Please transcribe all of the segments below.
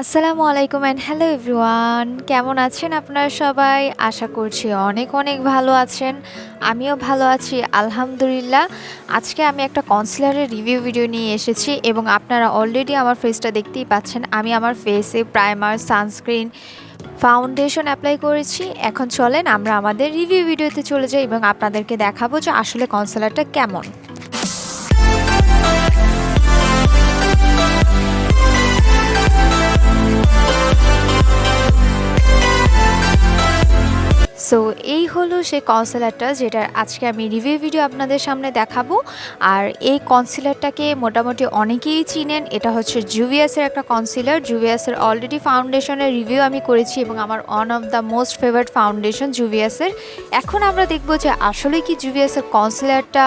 আসসালামু আলাইকুম and hello everyone, কেমন আছেন আপনারা সবাই? আশা করছি অনেক অনেক ভালো আছেন। আমিও ভালো আছি আলহামদুলিল্লাহ। আজকে আমি একটা কনসিলারের রিভিউ ভিডিও নিয়ে এসেছি এবং আপনারা অলরেডি আমার ফেসটা দেখতেই পাচ্ছেন। আমি আমার ফেসে প্রাইমার, সানস্ক্রিন, ফাউন্ডেশন অ্যাপ্লাই করেছি। এখন চলেন আমরা আমাদের রিভিউ ভিডিওতে চলে যাই এবং আপনাদেরকে দেখাবো যে আসলে কনসিলারটা কেমন। সো এই হলো সেই কনসিলারটা যেটার আজকে আমি রিভিউ ভিডিও আপনাদের সামনে দেখাবো। আর এই কনসিলারটাকে মোটামুটি অনেকেই চিনেন। এটা হচ্ছে জুভিয়াসের একটা কনসিলার। জুভিয়াসের অলরেডি ফাউন্ডেশনের রিভিউ আমি করেছি এবং আমার one of the most favourite foundation জুভিয়াসের। এখন আমরা দেখব যে আসলে কি জুভিয়াসের কনসিলারটা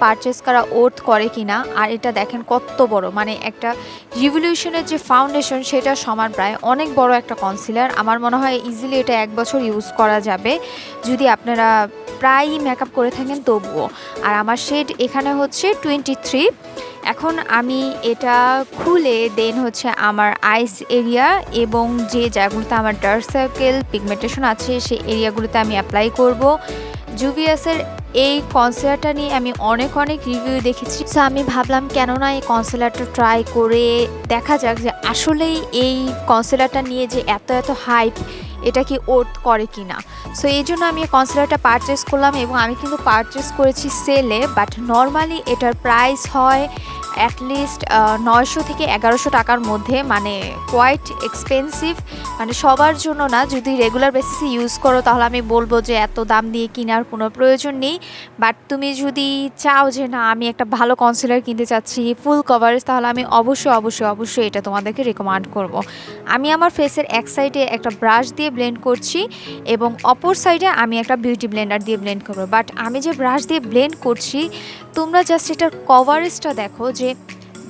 পারচেস করা ওর্থ করে কিনা। আর এটা দেখেন কত বড়, মানে একটা রিভলিউশনের যে ফাউন্ডেশন সেটা সমান প্রায়, অনেক বড় একটা কনসিলার। আমার মনে হয় ইজিলি এটা 1 বছর ইউজ করা যাবে যদি আপনারা প্রায়ই মেকআপ করে থাকেন তবুও। আর আমার শেড এখানে হচ্ছে 23। এখন আমি এটা খুলে দেন হচ্ছে আমার আইস এরিয়া এবং যে জায়গাগুলোতে আমার ডার্ক সার্কেল পিগমেন্টেশন আছে সেই এরিয়াগুলোতে আমি অ্যাপ্লাই করব। জুভিয়াসের এই কনসিলারটা নিয়ে আমি অনেক রিভিউ দেখেছি। সো আমি ভাবলাম কেননা এই কনসিলারটা ট্রাই করে দেখা যাক যে আসলেই এই কনসিলারটা নিয়ে যে এত হাইপ এটা কি ওর্থ করে কি না। সো এই জন্য আমি এই কনসিলারটা পারচেস করলাম এবং আমি কিন্তু পারচেস করেছি সেলে, বাট নর্মালি এটার প্রাইস হয় অ্যাটলিস্ট 900 থেকে 1100 টাকার মধ্যে, মানে কোয়াইট এক্সপেন্সিভ। মানে সবার জন্য না, যদি রেগুলার বেসিসে ইউজ করো তাহলে আমি বলবো যে এত দাম দিয়ে কেনার কোনো প্রয়োজন নেই। বাট তুমি যদি চাও যে না আমি একটা ভালো কনসিলার কিনতে চাচ্ছি ফুল কভারেজ, তাহলে আমি অবশ্যই এটা তোমাদেরকে রেকমেন্ড করব। আমি আমার ফেসের এক সাইডে একটা ব্রাশ দিয়ে ব্লেন্ড করছি এবং অপর সাইডে আমি একটা বিউটি ব্লেন্ডার দিয়ে ব্লেন্ড করবো। বাট আমি যে ব্রাশ দিয়ে ব্লেন্ড করছি তোমরা জাস্ট এটার কভারেজটা দেখো, যে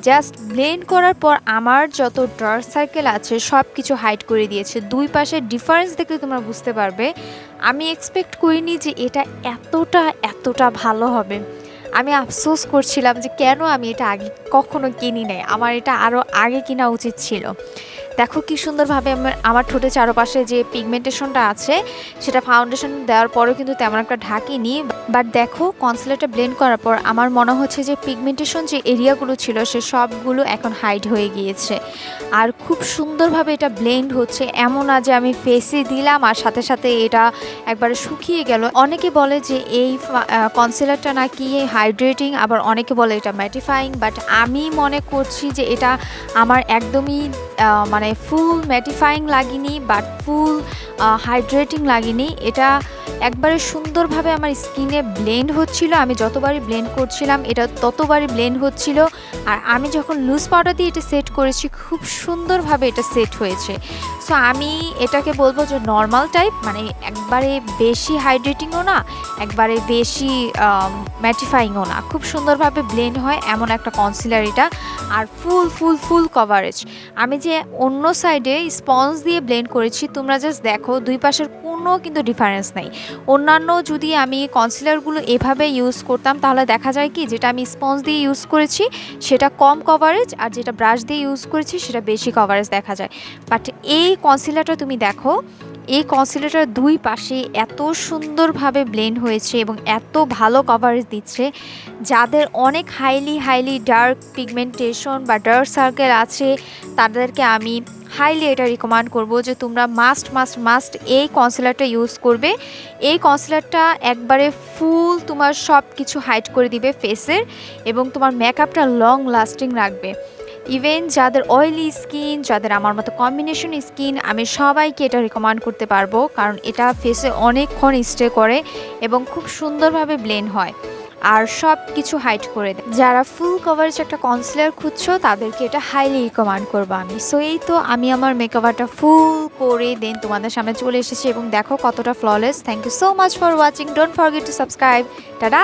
জাস্ট ব্লেন্ড করার পর আমার যত ডার্ক সার্কেল আছে সব কিছু হাইড করে দিয়েছে। দুই পাশে ডিফারেন্স দেখলে তোমরা বুঝতে পারবে। আমি এক্সপেক্ট করিনি যে এটা এতটা ভালো হবে। আমি আফসোস করছিলাম যে কেন আমি এটা আগে কখনো কিনি নাই, আমার এটা আরও আগে কেনা উচিত ছিল। দেখো কি সুন্দরভাবে আমার ঠোঁটের চারপাশে যে পিগমেন্টেশনটা আছে সেটা ফাউন্ডেশন দেওয়ার পরেও কিন্তু তেমন একটা ঢাকিনি। বাট দেখো কনসিলারটা ব্লেন্ড করার পর আমার মনে হচ্ছে যে পিগমেন্টেশন যে এরিয়াগুলো ছিল সে সবগুলো এখন হাইড হয়ে গিয়েছে। আর খুব সুন্দরভাবে এটা ব্লেন্ড হচ্ছে, এমন না যে আমি ফেসে দিলাম আর সাথে এটা একবারে শুকিয়ে গেল। অনেকে বলে যে এই কনসিলারটা নাকি হাইড্রেটিং, আবার অনেকে বলে এটা ম্যাটিফাইং। বাট আমি মনে করছি যে এটা আমার একদমই মানে ফুল ম্যাটিফাইং লাগেনি, বাট ফুল হাইড্রেটিং লাগেনি। এটা একবারে সুন্দরভাবে আমার স্কিনে ব্লেন্ড হচ্ছিল। আমি যতবারই ব্লেন্ড করছিলাম এটা ততবারই ব্লেন্ড হচ্ছিল। আর আমি যখন লুজ পাউডার দিয়ে এটা সেট করেছি খুব সুন্দরভাবে এটা সেট হয়েছে। সো আমি এটাকে বলবো যে নর্মাল টাইপ, মানে একবারে বেশি হাইড্রেটিংও না, একবারে বেশি ম্যাটিফাইংও না, খুব সুন্দরভাবে ব্লেন্ড হয় এমন একটা কনসিলার এটা। আর ফুল কভারেজ। আমি যে অন্য সাইডে স্পঞ্জ দিয়ে ব্লেন্ড করেছি তোমরা জাস্ট দেখো দুই পাশের কোনো কিন্তু ডিফারেন্স নাই। অন্যান্য যদি আমি কনসিলারগুলো এভাবে ইউজ করতাম তাহলে দেখা যায় কি যেটা আমি স্পঞ্জ দিয়ে ইউজ করেছি সেটা কম কভারেজ, আর যেটা ব্রাশ দিয়ে ইউজ করেছি সেটা বেশি কভারেজ দেখা যায়। বাট এই কনসিলারটা তুমি দেখো, এই কনসিলারটার দুই পাশে এত সুন্দরভাবে ব্লেন্ড হয়েছে এবং এত ভালো কভারেজ দিচ্ছে। যাদের অনেক হাইলি ডার্ক পিগমেন্টেশন বা ডার্ক সার্কেল আছে তাদেরকে আমি হাইলি এটা রিকমেন্ড করব যে তোমরা মাস্ট এই কনসিলারটা ইউজ করবে। এই কনসিলারটা একবারে ফুল তোমার সব কিছু হাইড করে দিবে ফেসের এবং তোমার মেকআপটা লং লাস্টিং রাখবে। ইভেন যাদের অয়েলি স্কিন, যাদের আমার মতো কম্বিনেশন স্কিন, আমি সবাইকে এটা রিকমেন্ড করতে পারবো, কারণ এটা ফেসে অনেকক্ষণ স্টে করে এবং খুব সুন্দরভাবে ব্লেন্ড হয় আর সব কিছু হাইড করে দেয়। যারা ফুল কভারেজ একটা কনসিলার খুঁজছো তাদেরকে এটা হাইলি রিকমেন্ড করবো আমি। সো এই তো আমি আমার মেকআপটা ফুল করে দেন তোমাদের সামনে চলে এসেছি এবং দেখো কতটা flawless. Thank you so much for watching. Don't forget to subscribe. Tata.